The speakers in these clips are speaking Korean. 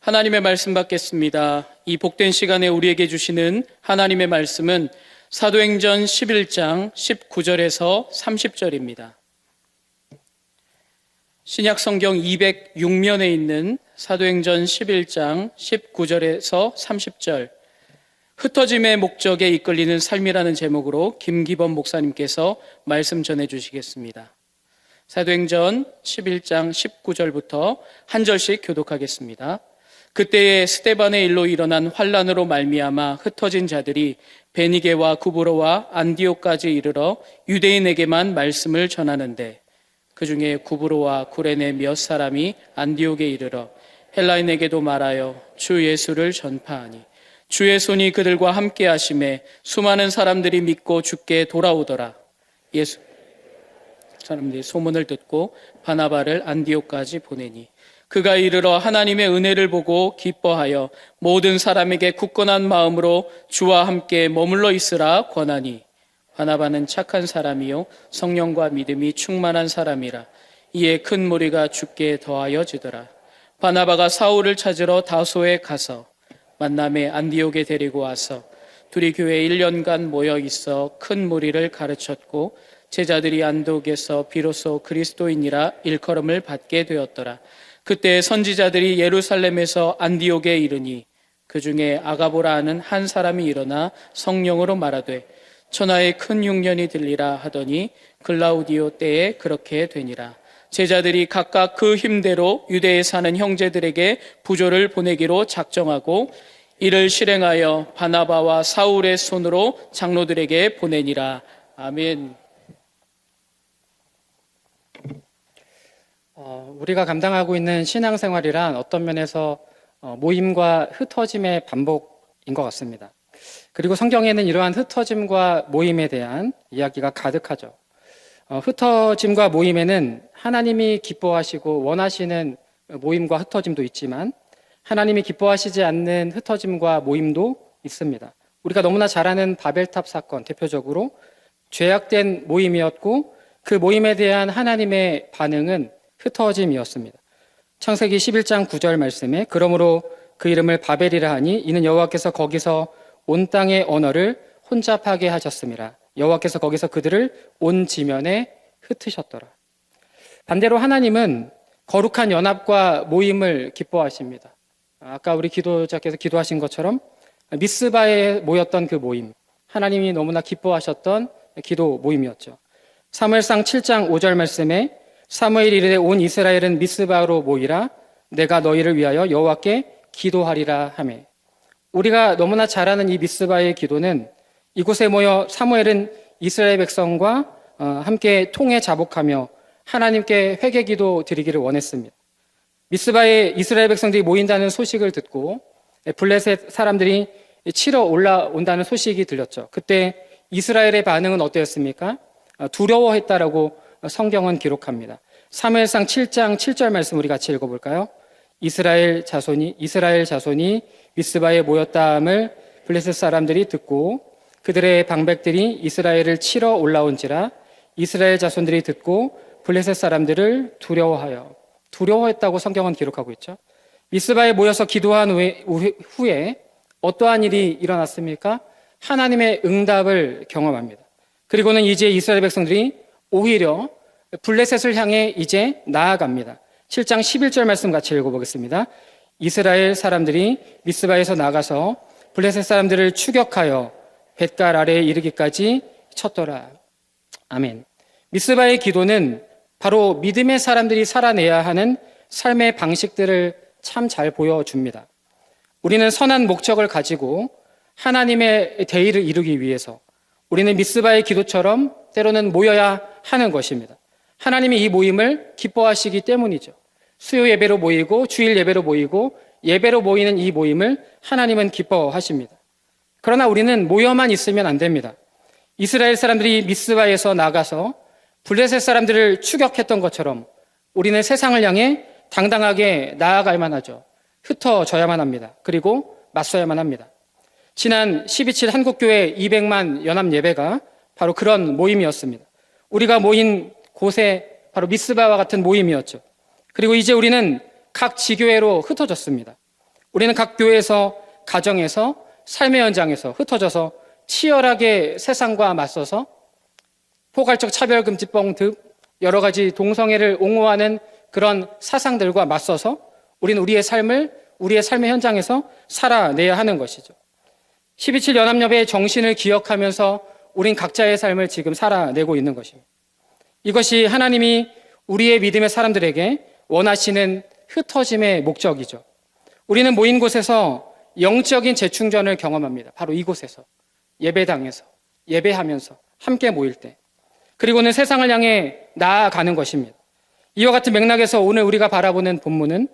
하나님의 말씀 받겠습니다. 이 복된 시간에 우리에게 주시는 하나님의 말씀은 사도행전 11장 19절에서 30절입니다. 신약 성경 206면에 있는 사도행전 11장 19절에서 30절, 흩어짐의 목적에 이끌리는 삶이라는 제목으로 김기범 목사님께서 말씀 전해 주시겠습니다. 사도행전 11장 19절부터 한 절씩 교독하겠습니다. 그때에 스데반의 일로 일어난 환란으로 말미암아 흩어진 자들이 베니게와 구브로와 안디옥까지 이르러 유대인에게만 말씀을 전하는데, 그 중에 구브로와 구레네 몇 사람이 안디옥에 이르러 헬라인에게도 말하여 주 예수를 전파하니 주의 손이 그들과 함께 하심에 수많은 사람들이 믿고 주께 돌아오더라. 예수 사람들이 소문을 듣고 바나바를 안디옥까지 보내니 그가 이르러 하나님의 은혜를 보고 기뻐하여 모든 사람에게 굳건한 마음으로 주와 함께 머물러 있으라 권하니, 바나바는 착한 사람이요 성령과 믿음이 충만한 사람이라. 이에 큰 무리가 주께 더하여지더라. 바나바가 사울을 찾으러 다소에 가서 만남에 안디옥에 데리고 와서 둘이 교회에 1년간 모여 있어 큰 무리를 가르쳤고, 제자들이 안디옥에서 비로소 그리스도인이라 일컬음을 받게 되었더라. 그때 선지자들이 예루살렘에서 안디옥에 이르니 그 중에 아가보라 하는 한 사람이 일어나 성령으로 말하되 천하에 큰 흉년이 들리라 하더니 글라우디오 때에 그렇게 되니라. 제자들이 각각 그 힘대로 유대에 사는 형제들에게 부조를 보내기로 작정하고 이를 실행하여 바나바와 사울의 손으로 장로들에게 보내니라. 아멘. 우리가 감당하고 있는 신앙생활이란 어떤 면에서 모임과 흩어짐의 반복인 것 같습니다. 그리고 성경에는 이러한 흩어짐과 모임에 대한 이야기가 가득하죠. 흩어짐과 모임에는 하나님이 기뻐하시고 원하시는 모임과 흩어짐도 있지만 하나님이 기뻐하시지 않는 흩어짐과 모임도 있습니다. 우리가 너무나 잘 아는 바벨탑 사건, 대표적으로 죄악된 모임이었고 그 모임에 대한 하나님의 반응은 흩어짐이었습니다. 창세기 11장 9절 말씀에 그러므로 그 이름을 바벨이라 하니 이는 여호와께서 거기서 온 땅의 언어를 혼잡하게 하셨습니다. 여호와께서 거기서 그들을 온 지면에 흩으셨더라. 반대로 하나님은 거룩한 연합과 모임을 기뻐하십니다. 아까 우리 기도자께서 기도하신 것처럼 미스바에 모였던 그 모임, 하나님이 너무나 기뻐하셨던 기도 모임이었죠. 사무엘상 7장 5절 말씀에 사무엘이 이르되 온 이스라엘은 미스바로 모이라 내가 너희를 위하여 여호와께 기도하리라 하매, 우리가 너무나 잘 아는 이 미스바의 기도는 이곳에 모여 사무엘은 이스라엘 백성과 함께 통해 자복하며 하나님께 회개기도 드리기를 원했습니다. 미스바에 이스라엘 백성들이 모인다는 소식을 듣고 블레셋 사람들이 치러 올라온다는 소식이 들렸죠. 그때 이스라엘의 반응은 어땠습니까? 두려워했다라고 성경은 기록합니다. 사무엘상 7장 7절 말씀 우리 같이 읽어볼까요? 이스라엘 자손이 미스바에 모였다함을 블레셋 사람들이 듣고 그들의 방백들이 이스라엘을 치러 올라온지라 이스라엘 자손들이 듣고 블레셋 사람들을 두려워했다고 성경은 기록하고 있죠. 미스바에 모여서 기도한 후에 어떠한 일이 일어났습니까? 하나님의 응답을 경험합니다. 그리고는 이제 이스라엘 백성들이 오히려 블레셋을 향해 이제 나아갑니다. 7장 11절 말씀 같이 읽어보겠습니다. 이스라엘 사람들이 미스바에서 나가서 블레셋 사람들을 추격하여 뱃갈 아래에 이르기까지 쳤더라. 아멘. 미스바의 기도는 바로 믿음의 사람들이 살아내야 하는 삶의 방식들을 참 잘 보여줍니다. 우리는 선한 목적을 가지고 하나님의 대의를 이루기 위해서 우리는 미스바의 기도처럼 때로는 모여야 하는 것입니다. 하나님이 이 모임을 기뻐하시기 때문이죠. 수요 예배로 모이고 주일 예배로 모이고 예배로 모이는 이 모임을 하나님은 기뻐하십니다. 그러나 우리는 모여만 있으면 안 됩니다. 이스라엘 사람들이 미스바에서 나가서 블레셋 사람들을 추격했던 것처럼 우리는 세상을 향해 당당하게 나아갈만 하죠. 흩어져야만 합니다. 그리고 맞서야만 합니다. 지난 12.7 한국교회 200만 연합 예배가 바로 그런 모임이었습니다. 우리가 모인 곳에 바로 미스바와 같은 모임이었죠. 그리고 이제 우리는 각 지교회로 흩어졌습니다. 우리는 각 교회에서, 가정에서, 삶의 현장에서 흩어져서 치열하게 세상과 맞서서 포괄적 차별금지법 등 여러 가지 동성애를 옹호하는 그런 사상들과 맞서서 우리는 우리의 삶의 현장에서 살아내야 하는 것이죠. 12.7 연합협의의 정신을 기억하면서 우린 각자의 삶을 지금 살아내고 있는 것입니다. 이것이 하나님이 우리의 믿음의 사람들에게 원하시는 흩어짐의 목적이죠. 우리는 모인 곳에서 영적인 재충전을 경험합니다. 바로 이곳에서, 예배당에서, 예배하면서 함께 모일 때, 그리고는 세상을 향해 나아가는 것입니다. 이와 같은 맥락에서 오늘 우리가 바라보는 본문은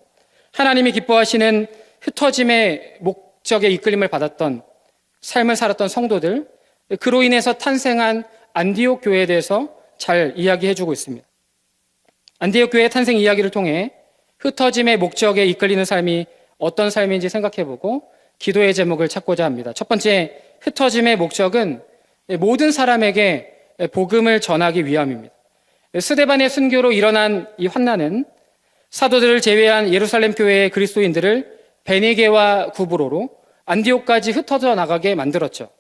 하나님이 기뻐하시는 흩어짐의 목적에 이끌림을 받았던 삶을 살았던 성도들, 그로 인해서 탄생한 안디옥 교회에 대해서 잘 이야기해주고 있습니다. 안디옥 교회의 탄생 이야기를 통해 흩어짐의 목적에 이끌리는 삶이 어떤 삶인지 생각해보고 기도의 제목을 찾고자 합니다. 첫 번째, 흩어짐의 목적은 모든 사람에게 복음을 전하기 위함입니다. 스데반의 순교로 일어난 이 환난은 사도들을 제외한 예루살렘 교회의 그리스도인들을 베니게와 구브로로 안디옥까지 흩어져 나가게 만들었죠.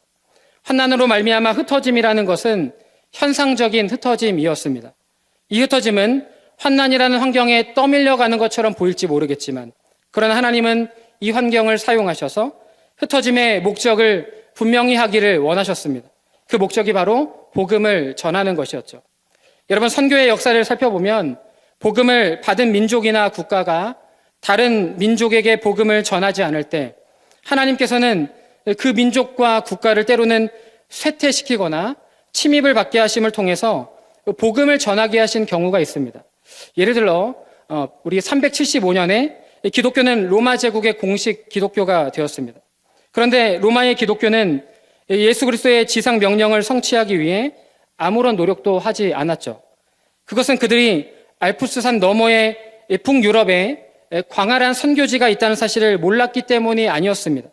환난으로 말미암아 흩어짐이라는 것은 현상적인 흩어짐이었습니다. 이 흩어짐은 환난이라는 환경에 떠밀려가는 것처럼 보일지 모르겠지만, 그러나 하나님은 이 환경을 사용하셔서 흩어짐의 목적을 분명히 하기를 원하셨습니다. 그 목적이 바로 복음을 전하는 것이었죠. 여러분, 선교의 역사를 살펴보면 복음을 받은 민족이나 국가가 다른 민족에게 복음을 전하지 않을 때 하나님께서는 그 민족과 국가를 때로는 쇠퇴시키거나 침입을 받게 하심을 통해서 복음을 전하게 하신 경우가 있습니다. 예를 들어 우리 375년에 기독교는 로마 제국의 공식 기독교가 되었습니다. 그런데 로마의 기독교는 예수 그리스도의 지상 명령을 성취하기 위해 아무런 노력도 하지 않았죠. 그것은 그들이 알프스산 너머의 북유럽에 광활한 선교지가 있다는 사실을 몰랐기 때문이 아니었습니다.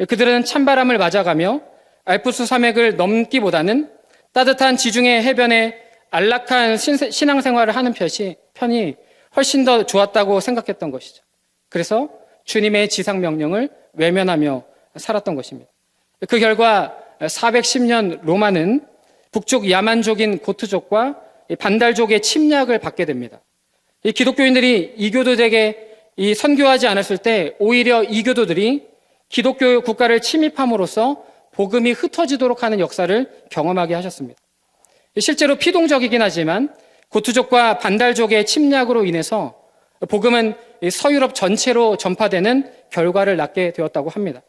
그들은 찬바람을 맞아가며 알프스 산맥을 넘기보다는 따뜻한 지중해 해변에 안락한 신앙생활을 하는 편이 훨씬 더 좋았다고 생각했던 것이죠. 그래서 주님의 지상 명령을 외면하며 살았던 것입니다. 그 결과 410년 로마는 북쪽 야만족인 고트족과 반달족의 침략을 받게 됩니다. 이 기독교인들이 이교도들에게 이 선교하지 않았을 때 오히려 이교도들이 기독교 국가를 침입함으로써 복음이 흩어지도록 하는 역사를 경험하게 하셨습니다. 실제로 피동적이긴 하지만 고트족과 반달족의 침략으로 인해서 복음은 서유럽 전체로 전파되는 결과를 낳게 되었다고 합니다.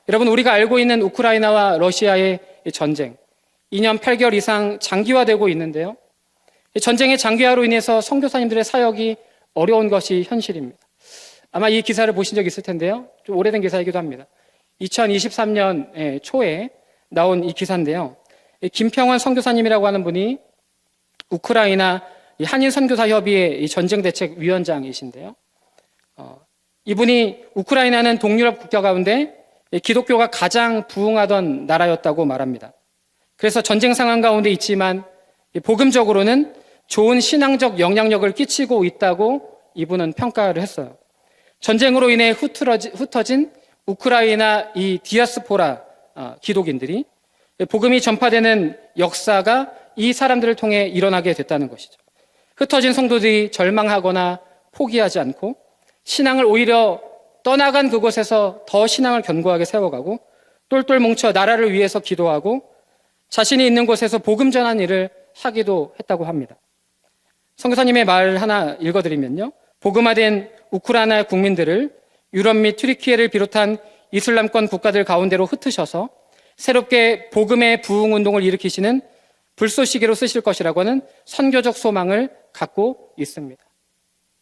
여러분, 우리가 알고 있는 우크라이나와 러시아의 전쟁, 2년 8개월 이상 장기화되고 있는데요. 전쟁의 장기화로 인해서 선교사님들의 사역이 어려운 것이 현실입니다. 아마 이 기사를 보신 적 있을 텐데요. 좀 오래된 기사이기도 합니다. 2023년 초에 나온 이 기사인데요. 김평원 선교사님이라고 하는 분이 우크라이나 한인 선교사 협의회 전쟁대책위원장이신데요. 이분이 우크라이나는 동유럽 국가 가운데 기독교가 가장 부흥하던 나라였다고 말합니다. 그래서 전쟁 상황 가운데 있지만 복음적으로는 좋은 신앙적 영향력을 끼치고 있다고 이분은 평가를 했어요. 전쟁으로 인해 흩어진 우크라이나 이 디아스포라 기독인들이 복음이 전파되는 역사가 이 사람들을 통해 일어나게 됐다는 것이죠. 흩어진 성도들이 절망하거나 포기하지 않고 신앙을 오히려 떠나간 그곳에서 더 신앙을 견고하게 세워가고 똘똘 뭉쳐 나라를 위해서 기도하고 자신이 있는 곳에서 복음 전한 일을 하기도 했다고 합니다. 선교사님의 말 하나 읽어드리면요. 복음화된 우크라이나 국민들을 유럽 및 튀르키예를 비롯한 이슬람권 국가들 가운데로 흩으셔서 새롭게 복음의 부흥 운동을 일으키시는 불쏘시개로 쓰실 것이라고 하는 선교적 소망을 갖고 있습니다.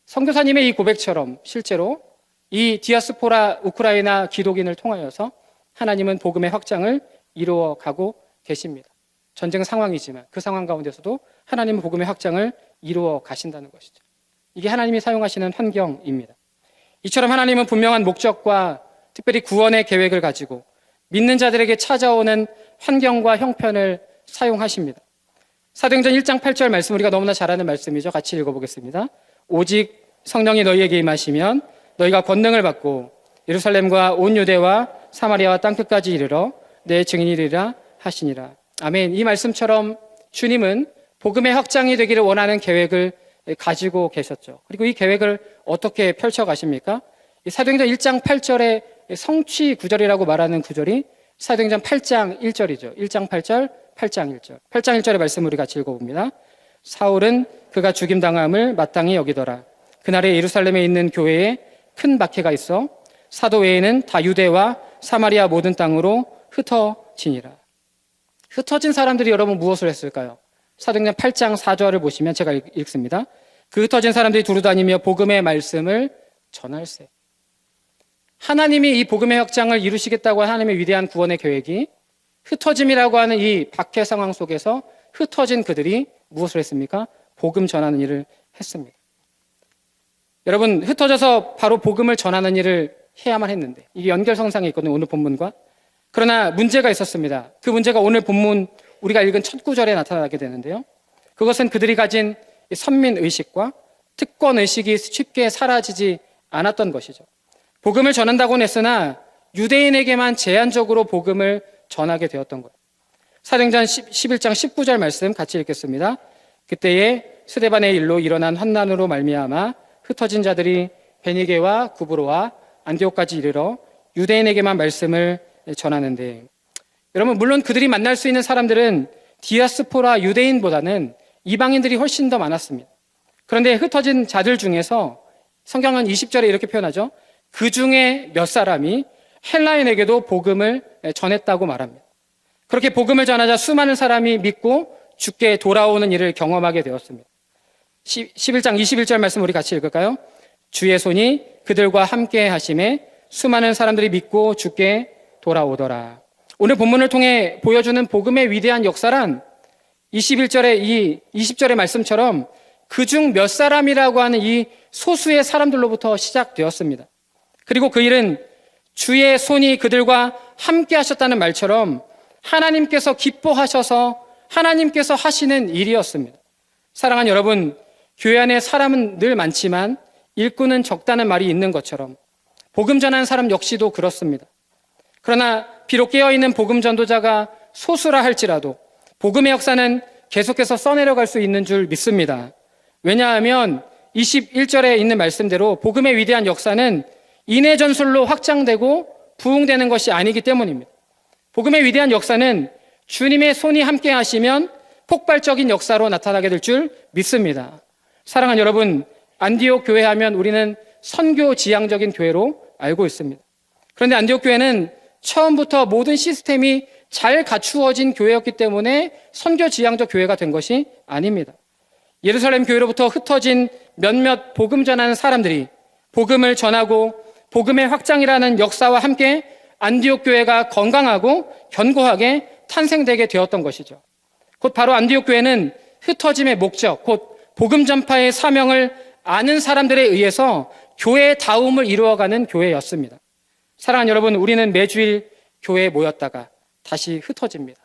선교사님의 이 고백처럼 실제로 이 디아스포라 우크라이나 기독인을 통하여서 하나님은 복음의 확장을 이루어 가고 계십니다. 전쟁 상황이지만 그 상황 가운데서도 하나님은 복음의 확장을 이루어 가신다는 것이죠. 이게 하나님이 사용하시는 환경입니다. 이처럼 하나님은 분명한 목적과 특별히 구원의 계획을 가지고 믿는 자들에게 찾아오는 환경과 형편을 사용하십니다. 사도행전 1장 8절 말씀, 우리가 너무나 잘 아는 말씀이죠. 같이 읽어보겠습니다. 오직 성령이 너희에게 임하시면 너희가 권능을 받고 예루살렘과 온 유대와 사마리아와 땅끝까지 이르러 내 증인이리라 하시니라. 아멘. 이 말씀처럼 주님은 복음의 확장이 되기를 원하는 계획을 가지고 계셨죠. 그리고 이 계획을 어떻게 펼쳐가십니까? 사도행전 1장 8절의 성취 구절이라고 말하는 구절이 사도행전 8장 1절이죠. 1장 8절, 8장 1절. 8장 1절의 말씀을 우리 같이 읽어봅니다. 사울은 그가 죽임당함을 마땅히 여기더라. 그날에 예루살렘에 있는 교회에 큰 박해가 있어 사도 외에는 다 유대와 사마리아 모든 땅으로 흩어지니라. 흩어진 사람들이 여러분 무엇을 했을까요? 사도행전 8장 4절을 보시면 제가 읽습니다. 그 흩어진 사람들이 두루다니며 복음의 말씀을 전할세. 하나님이 이 복음의 확장을 이루시겠다고 하는 하나님의 위대한 구원의 계획이 흩어짐이라고 하는 이 박해 상황 속에서 흩어진 그들이 무엇을 했습니까? 복음 전하는 일을 했습니다. 여러분, 흩어져서 바로 복음을 전하는 일을 해야만 했는데 이게 연결성상에 있거든요, 오늘 본문과. 그러나 문제가 있었습니다. 그 문제가 오늘 본문 우리가 읽은 첫 구절에 나타나게 되는데요. 그것은 그들이 가진 선민의식과 특권의식이 쉽게 사라지지 않았던 것이죠. 복음을 전한다고는 했으나 유대인에게만 제한적으로 복음을 전하게 되었던 거예요. 사도행전 11장 19절 말씀 같이 읽겠습니다. 그때에 스데반의 일로 일어난 환난으로 말미암아 흩어진 자들이 베니게와 구브로와 안디옥까지 이르러 유대인에게만 말씀을 전하는데, 여러분 물론 그들이 만날 수 있는 사람들은 디아스포라 유대인보다는 이방인들이 훨씬 더 많았습니다. 그런데 흩어진 자들 중에서 성경은 20절에 이렇게 표현하죠. 그 중에 몇 사람이 헬라인에게도 복음을 전했다고 말합니다. 그렇게 복음을 전하자 수많은 사람이 믿고 주께 돌아오는 일을 경험하게 되었습니다. 11장 21절 말씀 우리 같이 읽을까요? 주의 손이 그들과 함께 하심에 수많은 사람들이 믿고 주께 돌아오더라. 오늘 본문을 통해 보여주는 복음의 위대한 역사란 21절의 이 20절의 말씀처럼 그중 몇 사람이라고 하는 이 소수의 사람들로부터 시작되었습니다. 그리고 그 일은 주의 손이 그들과 함께 하셨다는 말처럼 하나님께서 기뻐하셔서 하나님께서 하시는 일이었습니다. 사랑하는 여러분, 교회 안에 사람은 늘 많지만 일꾼은 적다는 말이 있는 것처럼 복음 전하는 사람 역시도 그렇습니다. 그러나 비록 깨어있는 복음 전도자가 소수라 할지라도 복음의 역사는 계속해서 써내려갈 수 있는 줄 믿습니다. 왜냐하면 21절에 있는 말씀대로 복음의 위대한 역사는 인해 전술로 확장되고 부흥되는 것이 아니기 때문입니다. 복음의 위대한 역사는 주님의 손이 함께 하시면 폭발적인 역사로 나타나게 될 줄 믿습니다. 사랑하는 여러분, 안디옥 교회 하면 우리는 선교 지향적인 교회로 알고 있습니다. 그런데 안디옥 교회는 처음부터 모든 시스템이 잘 갖추어진 교회였기 때문에 선교 지향적 교회가 된 것이 아닙니다. 예루살렘 교회로부터 흩어진 몇몇 복음 전하는 사람들이 복음을 전하고 복음의 확장이라는 역사와 함께 안디옥 교회가 건강하고 견고하게 탄생되게 되었던 것이죠. 곧 바로 안디옥 교회는 흩어짐의 목적, 곧 복음 전파의 사명을 아는 사람들에 의해서 교회의 다움을 이루어가는 교회였습니다. 사랑하는 여러분, 우리는 매주일 교회에 모였다가 다시 흩어집니다.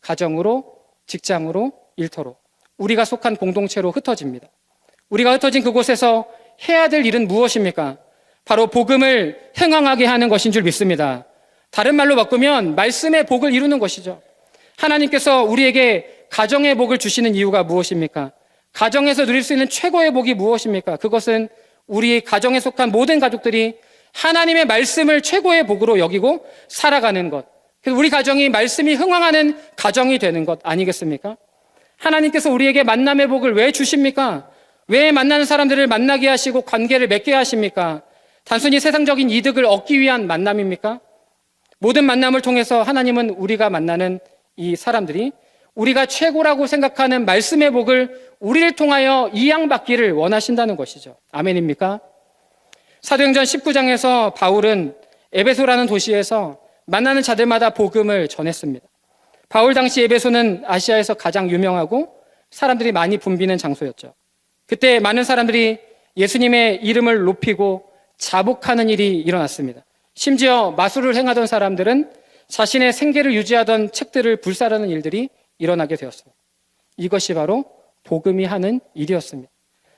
가정으로, 직장으로, 일터로, 우리가 속한 공동체로 흩어집니다. 우리가 흩어진 그곳에서 해야 될 일은 무엇입니까? 바로 복음을 행황하게 하는 것인 줄 믿습니다. 다른 말로 바꾸면 말씀의 복을 이루는 것이죠. 하나님께서 우리에게 가정의 복을 주시는 이유가 무엇입니까? 가정에서 누릴 수 있는 최고의 복이 무엇입니까? 그것은 우리 가정에 속한 모든 가족들이 하나님의 말씀을 최고의 복으로 여기고 살아가는 것. 그래서 우리 가정이 말씀이 흥황하는 가정이 되는 것 아니겠습니까? 하나님께서 우리에게 만남의 복을 왜 주십니까? 왜 만나는 사람들을 만나게 하시고 관계를 맺게 하십니까? 단순히 세상적인 이득을 얻기 위한 만남입니까? 모든 만남을 통해서 하나님은 우리가 만나는 이 사람들이 우리가 최고라고 생각하는 말씀의 복을 우리를 통하여 이양받기를 원하신다는 것이죠. 아멘입니까? 사도행전 19장에서 바울은 에베소라는 도시에서 만나는 자들마다 복음을 전했습니다. 바울 당시 에베소는 아시아에서 가장 유명하고 사람들이 많이 붐비는 장소였죠. 그때 많은 사람들이 예수님의 이름을 높이고 자복하는 일이 일어났습니다. 심지어 마술을 행하던 사람들은 자신의 생계를 유지하던 책들을 불사르는 일들이 일어나게 되었습니다. 이것이 바로 복음이 하는 일이었습니다.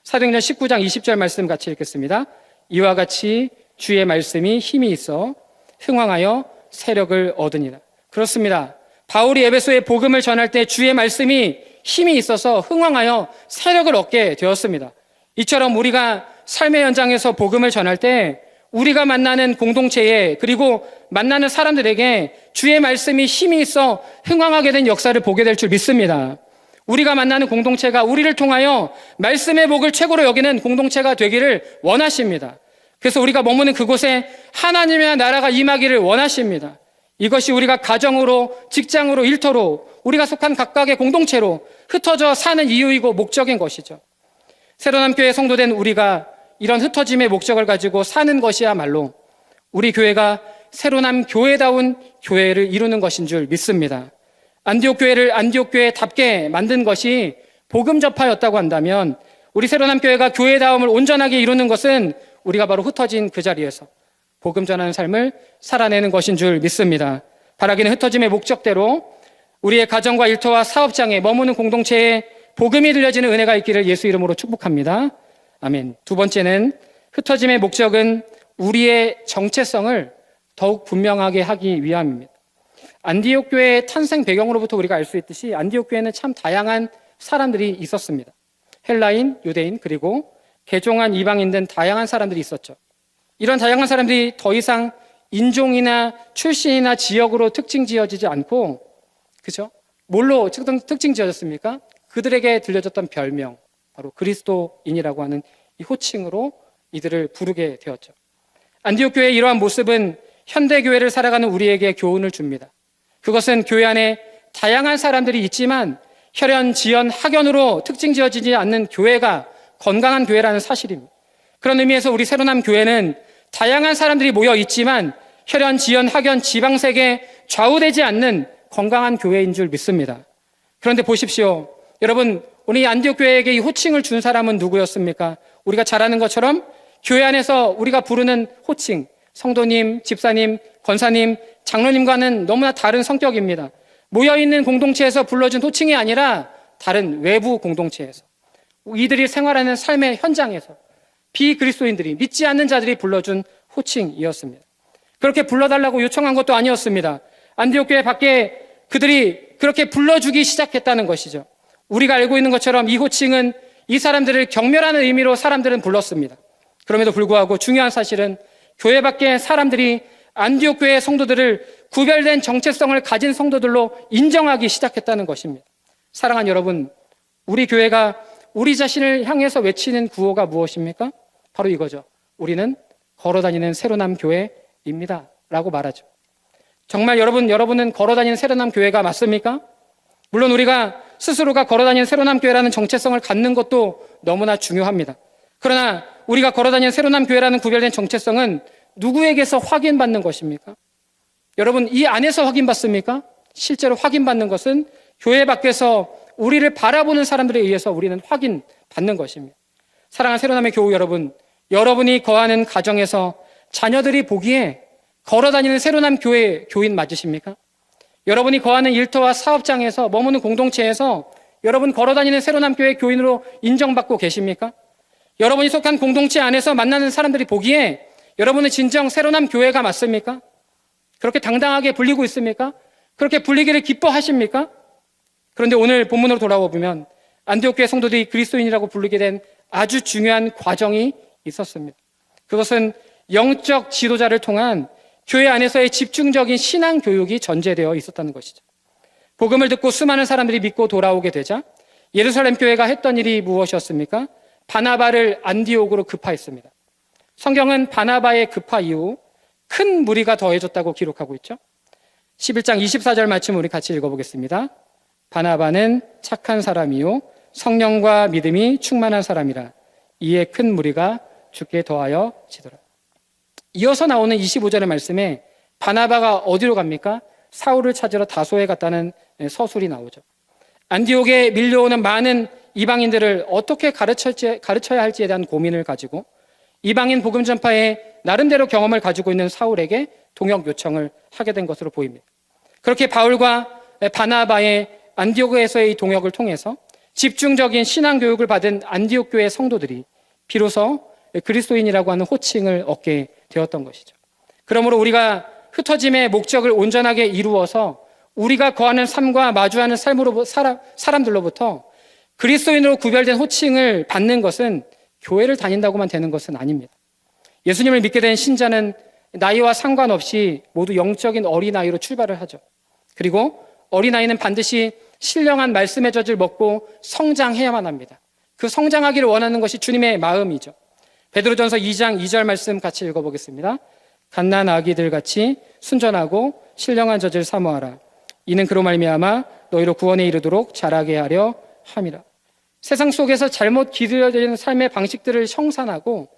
사도행전 19장 20절 말씀 같이 읽겠습니다. 이와 같이 주의 말씀이 힘이 있어 흥왕하여 세력을 얻으니라. 그렇습니다. 바울이 에베소에 복음을 전할 때 주의 말씀이 힘이 있어서 흥왕하여 세력을 얻게 되었습니다. 이처럼 우리가 삶의 현장에서 복음을 전할 때 우리가 만나는 공동체에 그리고 만나는 사람들에게 주의 말씀이 힘이 있어 흥왕하게 된 역사를 보게 될 줄 믿습니다. 우리가 만나는 공동체가 우리를 통하여 말씀의 복을 최고로 여기는 공동체가 되기를 원하십니다. 그래서 우리가 머무는 그곳에 하나님의 나라가 임하기를 원하십니다. 이것이 우리가 가정으로, 직장으로, 일터로, 우리가 속한 각각의 공동체로 흩어져 사는 이유이고 목적인 것이죠. 새로남 교회 성도된 우리가 이런 흩어짐의 목적을 가지고 사는 것이야말로 우리 교회가 새로남 교회다운 교회를 이루는 것인 줄 믿습니다. 안디옥 교회를 안디옥 교회답게 만든 것이 복음 전파였다고 한다면 우리 새로남 교회가 교회다움을 온전하게 이루는 것은 우리가 바로 흩어진 그 자리에서 복음 전하는 삶을 살아내는 것인 줄 믿습니다. 바라기는 흩어짐의 목적대로 우리의 가정과 일터와 사업장에 머무는 공동체에 복음이 들려지는 은혜가 있기를 예수 이름으로 축복합니다. 아멘. 두 번째는 흩어짐의 목적은 우리의 정체성을 더욱 분명하게 하기 위함입니다. 안디옥 교회의 탄생 배경으로부터 우리가 알 수 있듯이 안디옥 교회는 참 다양한 사람들이 있었습니다. 헬라인, 유대인, 그리고 개종한 이방인 등 다양한 사람들이 있었죠. 이런 다양한 사람들이 더 이상 인종이나 출신이나 지역으로 특징 지어지지 않고, 그죠? 뭘로 특징 지어졌습니까? 그들에게 들려졌던 별명, 바로 그리스도인이라고 하는 이 호칭으로 이들을 부르게 되었죠. 안디옥 교회의 이러한 모습은 현대 교회를 살아가는 우리에게 교훈을 줍니다. 그것은 교회 안에 다양한 사람들이 있지만 혈연, 지연, 학연으로 특징 지어지지 않는 교회가 건강한 교회라는 사실입니다. 그런 의미에서 우리 새로남 교회는 다양한 사람들이 모여 있지만 혈연, 지연, 학연, 지방색에 좌우되지 않는 건강한 교회인 줄 믿습니다. 그런데 보십시오. 여러분, 오늘 이 안디옥 교회에게 이 호칭을 준 사람은 누구였습니까? 우리가 잘 아는 것처럼 교회 안에서 우리가 부르는 호칭, 성도님, 집사님, 권사님, 장로님과는 너무나 다른 성격입니다. 모여있는 공동체에서 불러준 호칭이 아니라 다른 외부 공동체에서, 이들이 생활하는 삶의 현장에서 비그리스도인들이, 믿지 않는 자들이 불러준 호칭이었습니다. 그렇게 불러달라고 요청한 것도 아니었습니다. 안디옥 교회 밖에 그들이 그렇게 불러주기 시작했다는 것이죠. 우리가 알고 있는 것처럼 이 호칭은 이 사람들을 경멸하는 의미로 사람들은 불렀습니다. 그럼에도 불구하고 중요한 사실은 교회 밖에 사람들이 안디옥 교회 성도들을 구별된 정체성을 가진 성도들로 인정하기 시작했다는 것입니다. 사랑하는 여러분, 우리 교회가 우리 자신을 향해서 외치는 구호가 무엇입니까? 바로 이거죠. 우리는 걸어다니는 새로남 교회입니다 라고 말하죠. 정말 여러분은 걸어다니는 새로남 교회가 맞습니까? 물론 우리가 스스로가 걸어다니는 새로남 교회라는 정체성을 갖는 것도 너무나 중요합니다. 그러나 우리가 걸어다니는 새로남 교회라는 구별된 정체성은 누구에게서 확인받는 것입니까? 여러분, 이 안에서 확인받습니까? 실제로 확인받는 것은 교회 밖에서 우리를 바라보는 사람들에 의해서 우리는 확인받는 것입니다. 사랑하는 새로남의 교우 여러분, 여러분이 거하는 가정에서 자녀들이 보기에 걸어다니는 새로남 교회 교인 맞으십니까? 여러분이 거하는 일터와 사업장에서 머무는 공동체에서 여러분 걸어다니는 새로남 교회 교인으로 인정받고 계십니까? 여러분이 속한 공동체 안에서 만나는 사람들이 보기에 여러분은 진정 새로남 교회가 맞습니까? 그렇게 당당하게 불리고 있습니까? 그렇게 불리기를 기뻐하십니까? 그런데 오늘 본문으로 돌아와 보면 안디옥 교회 성도들이 그리스도인이라고 부르게 된 아주 중요한 과정이 있었습니다. 그것은 영적 지도자를 통한 교회 안에서의 집중적인 신앙 교육이 전제되어 있었다는 것이죠. 복음을 듣고 수많은 사람들이 믿고 돌아오게 되자 예루살렘 교회가 했던 일이 무엇이었습니까? 바나바를 안디옥으로 급파했습니다. 성경은 바나바의 급파 이후 큰 무리가 더해졌다고 기록하고 있죠. 11장 24절 말씀 우리 같이 읽어보겠습니다. 바나바는 착한 사람이요 성령과 믿음이 충만한 사람이라 이에 큰 무리가 주께 더하여 지더라. 이어서 나오는 25절의 말씀에 바나바가 어디로 갑니까? 사울을 찾으러 다소에 갔다는 서술이 나오죠. 안디옥에 밀려오는 많은 이방인들을 어떻게 가르쳐야 할지에 대한 고민을 가지고 이방인 복음 전파에 나름대로 경험을 가지고 있는 사울에게 동역 요청을 하게 된 것으로 보입니다. 그렇게 바울과 바나바의 안디옥에서의 동역을 통해서 집중적인 신앙 교육을 받은 안디옥 교회 성도들이 비로소 그리스도인이라고 하는 호칭을 얻게 되었던 것이죠. 그러므로 우리가 흩어짐의 목적을 온전하게 이루어서 우리가 거하는 삶과 마주하는 삶으로 사람들로부터 그리스도인으로 구별된 호칭을 받는 것은 교회를 다닌다고만 되는 것은 아닙니다. 예수님을 믿게 된 신자는 나이와 상관없이 모두 영적인 어린아이로 출발을 하죠. 그리고 어린아이는 반드시 신령한 말씀의 젖을 먹고 성장해야만 합니다. 그 성장하기를 원하는 것이 주님의 마음이죠. 베드로전서 2장 2절 말씀 같이 읽어보겠습니다. 갓난 아기들 같이 순전하고 신령한 젖을 사모하라. 이는 그로 말미암아 너희로 구원에 이르도록 자라게 하려 함이라. 세상 속에서 잘못 길들여지는 삶의 방식들을 청산하고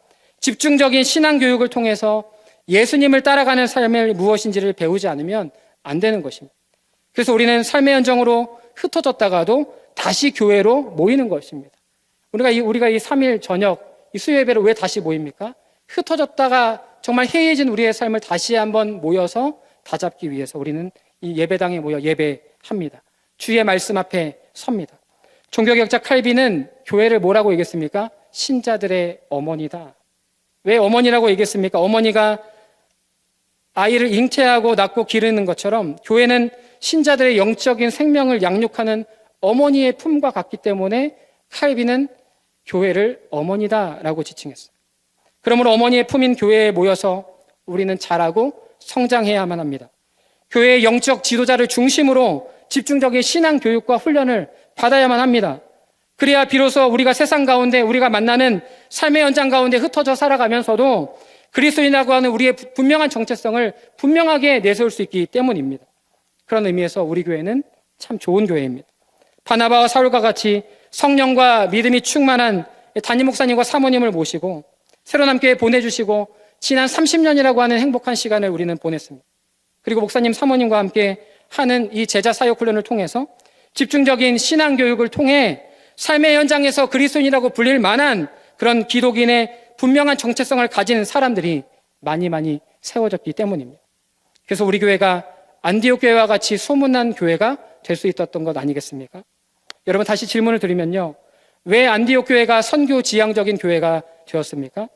집중적인 신앙 교육을 통해서 예수님을 따라가는 삶이 무엇인지를 배우지 않으면 안 되는 것입니다. 그래서 우리는 삶의 연정으로 흩어졌다가도 다시 교회로 모이는 것입니다. 우리가 이 3일 저녁, 이 수요 예배를 왜 다시 모입니까? 흩어졌다가 정말 해이해진 우리의 삶을 다시 한번 모여서 다잡기 위해서 우리는 이 예배당에 모여 예배합니다. 주의 말씀 앞에 섭니다. 종교개혁자 칼빈은 교회를 뭐라고 얘기했습니까? 신자들의 어머니다. 왜 어머니라고 얘기했습니까? 어머니가 아이를 잉태하고 낳고 기르는 것처럼 교회는 신자들의 영적인 생명을 양육하는 어머니의 품과 같기 때문에 칼빈은 교회를 어머니다라고 지칭했어요. 그러므로 어머니의 품인 교회에 모여서 우리는 자라고 성장해야만 합니다. 교회의 영적 지도자를 중심으로 집중적인 신앙 교육과 훈련을 받아야만 합니다. 그래야 비로소 우리가 세상 가운데 우리가 만나는 삶의 연장 가운데 흩어져 살아가면서도 그리스도인이라고 하는 우리의 분명한 정체성을 분명하게 내세울 수 있기 때문입니다. 그런 의미에서 우리 교회는 참 좋은 교회입니다. 바나바와 사울과 같이 성령과 믿음이 충만한 담임 목사님과 사모님을 모시고 새로운 함께 보내주시고 지난 30년이라고 하는 행복한 시간을 우리는 보냈습니다. 그리고 목사님, 사모님과 함께 하는 이 제자 사역 훈련을 통해서 집중적인 신앙 교육을 통해 삶의 현장에서 그리스도인이라고 불릴 만한 그런 기독인의 분명한 정체성을 가진 사람들이 많이 세워졌기 때문입니다. 그래서 우리 교회가 안디옥 교회와 같이 소문난 교회가 될 수 있었던 것 아니겠습니까? 여러분 다시 질문을 드리면요. 왜 안디옥 교회가 선교 지향적인 교회가 되었습니까?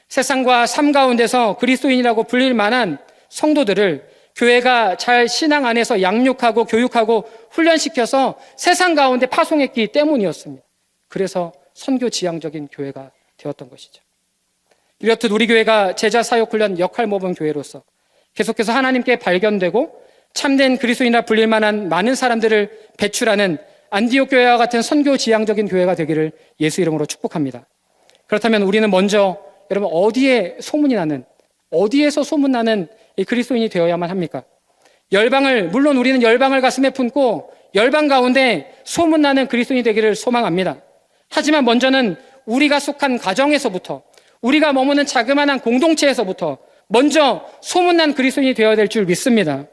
세상과 삶 가운데서 그리스도인이라고 불릴 만한 성도들을 교회가 잘 신앙 안에서 양육하고 교육하고 훈련시켜서 세상 가운데 파송했기 때문이었습니다. 그래서 선교 지향적인 교회가 되었던 것이죠. 이렇듯 우리 교회가 제자 사역 훈련 역할 모범 교회로서 계속해서 하나님께 발견되고 참된 그리스도인이라 불릴 만한 많은 사람들을 배출하는 안디옥 교회와 같은 선교 지향적인 교회가 되기를 예수 이름으로 축복합니다. 그렇다면 우리는 먼저 여러분 어디에서 소문나는 이 그리스도인이 되어야만 합니까? 물론 우리는 열방을 가슴에 품고 열방 가운데 소문나는 그리스도인이 되기를 소망합니다. 하지만 먼저는 우리가 속한 가정에서부터 우리가 머무는 자그마한 공동체에서부터 먼저 소문난 그리스도인이 되어야 될 줄 믿습니다.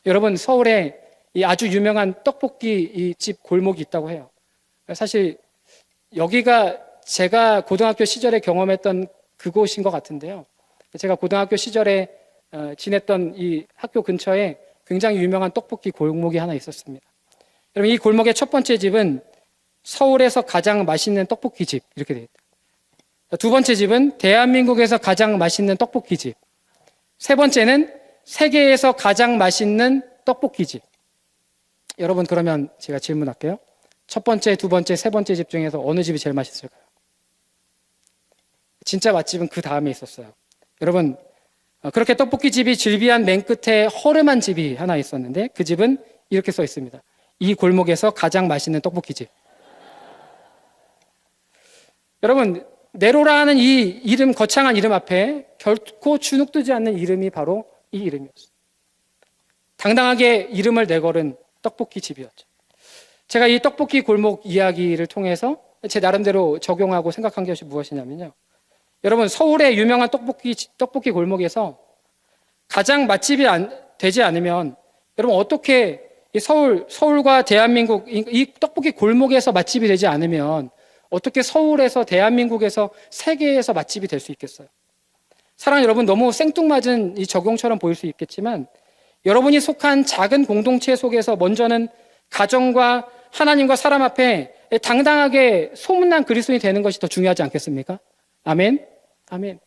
여러분 서울에 이 아주 유명한 떡볶이 집 골목이 있다고 해요. 사실 여기가 제가 고등학교 시절에 경험했던 그곳인 것 같은데요. 제가 고등학교 시절에 지냈던 이 학교 근처에 굉장히 유명한 떡볶이 골목이 하나 있었습니다. 여러분 이 골목의 첫 번째 집은 서울에서 가장 맛있는 떡볶이 집 이렇게 되어 있다. 두 번째 집은 대한민국에서 가장 맛있는 떡볶이 집. 세 번째는 세계에서 가장 맛있는 떡볶이 집. 여러분 그러면 제가 질문할게요. 첫 번째, 두 번째, 세 번째 집 중에서 어느 집이 제일 맛있을까요? 진짜 맛집은 그 다음에 있었어요. 여러분 그렇게 떡볶이 집이 즐비한 맨 끝에 허름한 집이 하나 있었는데 그 집은 이렇게 써 있습니다. 이 골목에서 가장 맛있는 떡볶이 집. 여러분 네로라는 이 이름 거창한 이름 앞에 결코 주눅들지 않는 이름이 바로 이 이름이었어요. 당당하게 이름을 내걸은 떡볶이 집이었죠. 제가 이 떡볶이 골목 이야기를 통해서 제 나름대로 적용하고 생각한 것이 무엇이냐면요. 여러분 서울의 유명한 떡볶이 골목에서 가장 맛집이 되지 않으면 여러분 어떻게 서울과 대한민국 이 떡볶이 골목에서 맛집이 되지 않으면 어떻게 서울에서 대한민국에서 세계에서 맛집이 될 수 있겠어요? 사랑하는 여러분 너무 생뚱맞은 이 적용처럼 보일 수 있겠지만 여러분이 속한 작은 공동체 속에서 먼저는 가정과 하나님과 사람 앞에 당당하게 소문난 그리스도인이 되는 것이 더 중요하지 않겠습니까? 아멘? 아멘.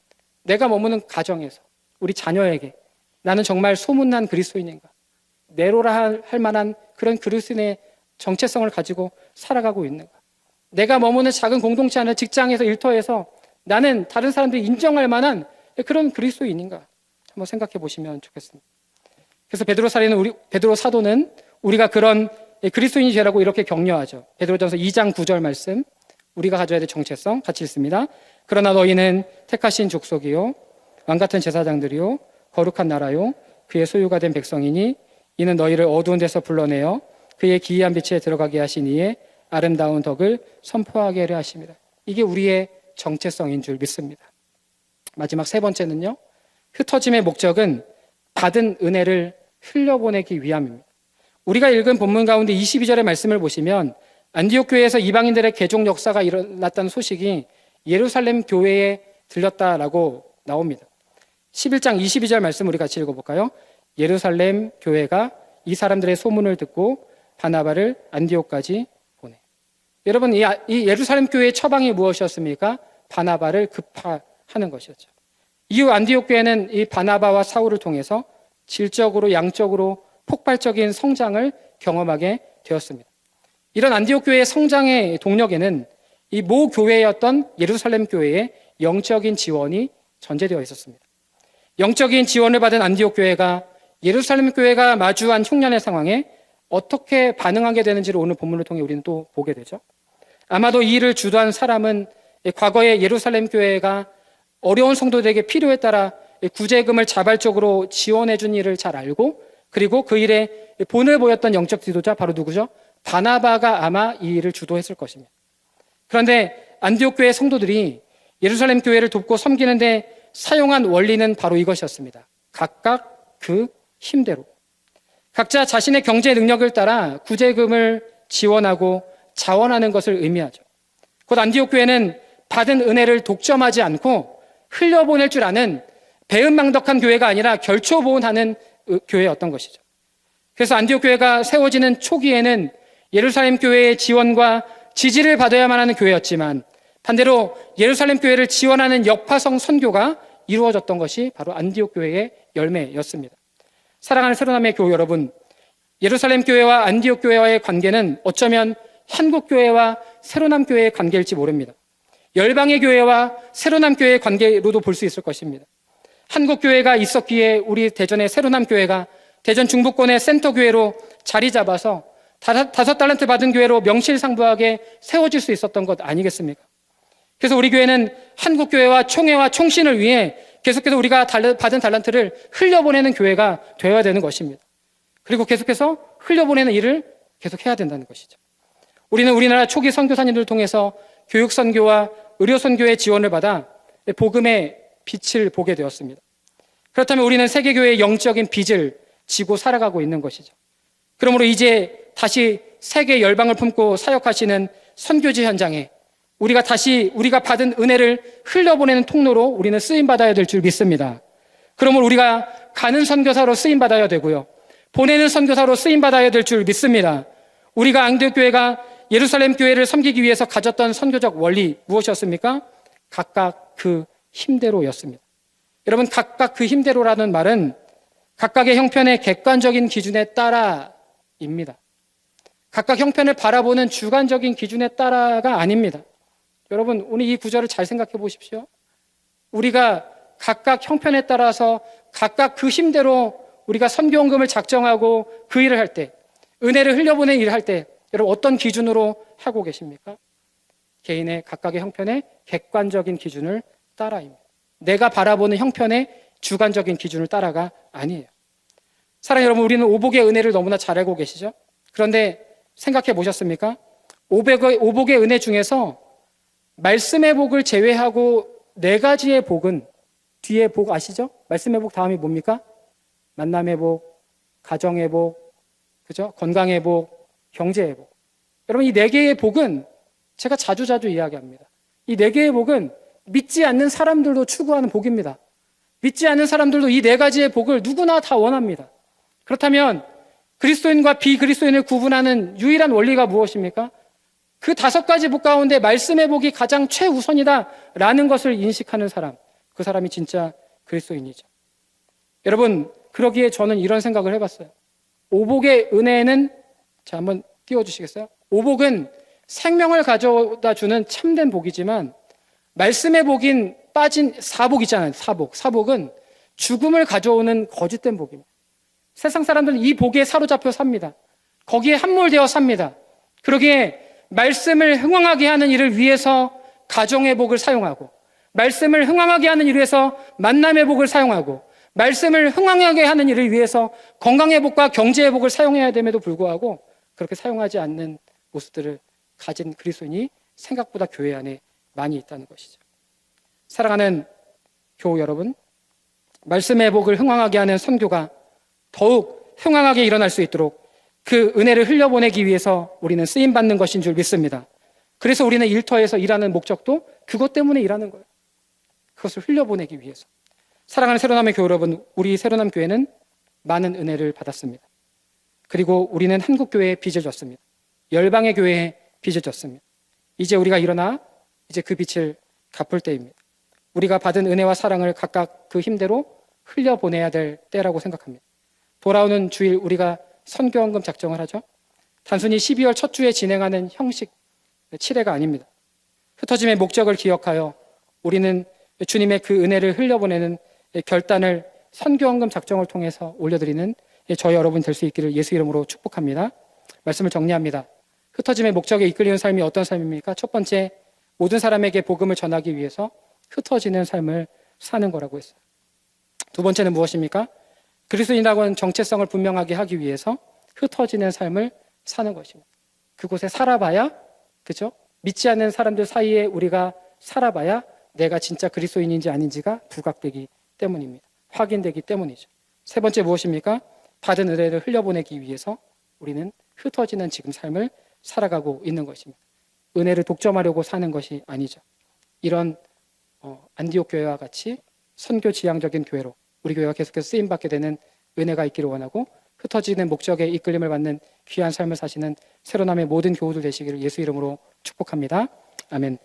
내가 머무는 가정에서 우리 자녀에게 나는 정말 소문난 그리스도인인가? 네로라 할 만한 그런 그리스도인의 정체성을 가지고 살아가고 있는가? 내가 머무는 작은 공동체 안에 직장에서 일터에서 나는 다른 사람들이 인정할 만한 그런 그리스도인인가? 한번 생각해 보시면 좋겠습니다. 그래서 베드로 사도는 우리가 그런 그리스도인이 되라고 이렇게 격려하죠. 베드로전서 2장 9절 말씀, 우리가 가져야 될 정체성 같이 읽습니다. 그러나 너희는 택하신 족속이요 왕같은 제사장들이요 거룩한 나라요 그의 소유가 된 백성이니 이는 너희를 어두운 데서 불러내어 그의 기이한 빛에 들어가게 하신 이의 아름다운 덕을 선포하게 하려 하십니다. 이게 우리의 정체성인 줄 믿습니다. 마지막 세 번째는요, 흩어짐의 목적은 받은 은혜를 흘려보내기 위함입니다. 우리가 읽은 본문 가운데 22절의 말씀을 보시면 안디옥 교회에서 이방인들의 개종 역사가 일어났다는 소식이 예루살렘 교회에 들렸다라고 나옵니다. 11장 22절 말씀 우리 같이 읽어볼까요? 예루살렘 교회가 이 사람들의 소문을 듣고 바나바를 안디옥까지 보내. 여러분, 이 예루살렘 교회의 처방이 무엇이었습니까? 바나바를 급파하는 것이었죠. 이후 안디옥 교회는 이 바나바와 사울을 통해서 질적으로 양적으로 폭발적인 성장을 경험하게 되었습니다. 이런 안디옥 교회의 성장의 동력에는 이 모 교회였던 예루살렘 교회의 영적인 지원이 전제되어 있었습니다. 영적인 지원을 받은 안디옥 교회가 예루살렘 교회가 마주한 흉년의 상황에 어떻게 반응하게 되는지를 오늘 본문을 통해 우리는 또 보게 되죠. 아마도 이 일을 주도한 사람은 과거에 예루살렘 교회가 어려운 성도들에게 필요에 따라 구제금을 자발적으로 지원해 준 일을 잘 알고, 그리고 그 일에 본을 보였던 영적 지도자 바로 누구죠? 바나바가 아마 이 일을 주도했을 것입니다. 그런데 안디옥 교회 성도들이 예루살렘 교회를 돕고 섬기는데 사용한 원리는 바로 이것이었습니다. 각각 그 힘대로 각자 자신의 경제 능력을 따라 구제금을 지원하고 자원하는 것을 의미하죠. 곧 안디옥 교회는 받은 은혜를 독점하지 않고 흘려보낼 줄 아는 배은망덕한 교회가 아니라 결초보온하는 교회였던 것이죠. 그래서 안디옥 교회가 세워지는 초기에는 예루살렘 교회의 지원과 지지를 받아야만 하는 교회였지만, 반대로 예루살렘 교회를 지원하는 역파성 선교가 이루어졌던 것이 바로 안디옥 교회의 열매였습니다. 사랑하는 새로남의 교우 여러분, 예루살렘 교회와 안디옥 교회와의 관계는 어쩌면 한국 교회와 새로남 교회의 관계일지 모릅니다. 열방의 교회와 새로남 교회의 관계로도 볼 수 있을 것입니다. 한국 교회가 있었기에 우리 대전의 새로남 교회가 대전 중부권의 센터 교회로 자리 잡아서 5달란트 받은 교회로 명실상부하게 세워질 수 있었던 것 아니겠습니까? 그래서 우리 교회는 한국 교회와 총회와 총신을 위해 계속해서 우리가 받은 달란트를 흘려보내는 교회가 되어야 되는 것입니다. 그리고 계속해서 흘려보내는 일을 계속해야 된다는 것이죠. 우리는 우리나라 초기 선교사님들을 통해서 교육 선교와 의료 선교의 지원을 받아 복음의 빛을 보게 되었습니다. 그렇다면 우리는 세계교회의 영적인 빚을 지고 살아가고 있는 것이죠. 그러므로 이제 다시 세계 열방을 품고 사역하시는 선교지 현장에 우리가 받은 은혜를 흘려보내는 통로로 우리는 쓰임받아야 될 줄 믿습니다. 그러므로 우리가 가는 선교사로 쓰임받아야 되고요, 보내는 선교사로 쓰임받아야 될 줄 믿습니다. 우리가 안디옥 교회가 예루살렘 교회를 섬기기 위해서 가졌던 선교적 원리 무엇이었습니까? 각각 그 힘대로였습니다. 여러분, 각각 그 힘대로라는 말은 각각의 형편의 객관적인 기준에 따라입니다. 각각 형편을 바라보는 주관적인 기준에 따라가 아닙니다. 여러분, 오늘 이 구절을 잘 생각해 보십시오. 우리가 각각 형편에 따라서 각각 그 힘대로 우리가 선교원금을 작정하고 그 일을 할 때, 은혜를 흘려보낸 일을 할 때, 여러분 어떤 기준으로 하고 계십니까? 개인의 각각의 형편의 객관적인 기준을 따라입니다. 내가 바라보는 형편의 주관적인 기준을 따라가 아니에요. 사랑하는 여러분, 우리는 오복의 은혜를 너무나 잘 알고 계시죠? 그런데 생각해 보셨습니까? 오복의 은혜 중에서 말씀의 복을 제외하고 4가지의 복은, 뒤에 복 아시죠? 말씀의 복 다음이 뭡니까? 만남의 복, 가정의 복, 그죠? 건강의 복, 경제의 복. 여러분, 이 4개의 복은 제가 자주 이야기합니다. 이 4개의 복은 믿지 않는 사람들도 추구하는 복입니다. 믿지 않는 사람들도 이 4가지의 복을 누구나 다 원합니다. 그렇다면 그리스도인과 비그리스도인을 구분하는 유일한 원리가 무엇입니까? 그 5가지 복 가운데 말씀의 복이 가장 최우선이다라는 것을 인식하는 사람, 그 사람이 진짜 그리스도인이죠. 여러분, 그러기에 저는 이런 생각을 해봤어요. 오복의 은혜는, 자, 한번 띄워주시겠어요? 오복은 생명을 가져다 주는 참된 복이지만, 말씀의 복인 빠진 사복 있잖아요. 사복은 죽음을 가져오는 거짓된 복입니다. 세상 사람들은 이 복에 사로잡혀 삽니다. 거기에 함몰되어 삽니다. 그러기에 말씀을 흥왕하게 하는 일을 위해서 가정의 복을 사용하고, 말씀을 흥왕하게 하는 일을 위해서 만남의 복을 사용하고, 말씀을 흥왕하게 하는 일을 위해서 건강의 복과 경제의 복을 사용해야 됨에도 불구하고 그렇게 사용하지 않는 모습들을 가진 그리스도인이 생각보다 교회 안에 많이 있다는 것이죠. 사랑하는 교우 여러분, 말씀의 복을 흥왕하게 하는 선교가 더욱 흥왕하게 일어날 수 있도록 그 은혜를 흘려보내기 위해서 우리는 쓰임받는 것인 줄 믿습니다. 그래서 우리는 일터에서 일하는 목적도 그것 때문에 일하는 거예요. 그것을 흘려보내기 위해서. 사랑하는 새로남의 교회 여러분, 우리 새로남 교회는 많은 은혜를 받았습니다. 그리고 우리는 한국교회에 빚을 졌습니다. 열방의 교회에 빚을 졌습니다. 이제 우리가 일어나 이제 그 빚을 갚을 때입니다. 우리가 받은 은혜와 사랑을 각각 그 힘대로 흘려보내야 될 때라고 생각합니다. 돌아오는 주일 우리가 선교헌금 작정을 하죠. 단순히 12월 첫 주에 진행하는 형식 칠회가 아닙니다. 흩어짐의 목적을 기억하여 우리는 주님의 그 은혜를 흘려보내는 결단을 선교헌금 작정을 통해서 올려드리는 저희 여러분 될 수 있기를 예수 이름으로 축복합니다. 말씀을 정리합니다. 흩어짐의 목적에 이끌리는 삶이 어떤 삶입니까? 첫 번째, 모든 사람에게 복음을 전하기 위해서 흩어지는 삶을 사는 거라고 했어요. 두 번째는 무엇입니까? 그리스도인이라고 하는 정체성을 분명하게 하기 위해서 흩어지는 삶을 사는 것입니다. 그곳에 살아봐야, 그죠? 믿지 않는 사람들 사이에 우리가 살아봐야 내가 진짜 그리스도인인지 아닌지가 부각되기 때문입니다. 확인되기 때문이죠. 세 번째 무엇입니까? 받은 은혜를 흘려보내기 위해서 우리는 흩어지는 지금 삶을 살아가고 있는 것입니다. 은혜를 독점하려고 사는 것이 아니죠. 이런 안디옥 교회와 같이 선교 지향적인 교회로 우리 교회가 계속해서 쓰임받게 되는 은혜가 있기를 원하고, 흩어지는 목적에 이끌림을 받는 귀한 삶을 사시는 새로남의 모든 교우들 되시기를 예수 이름으로 축복합니다. 아멘.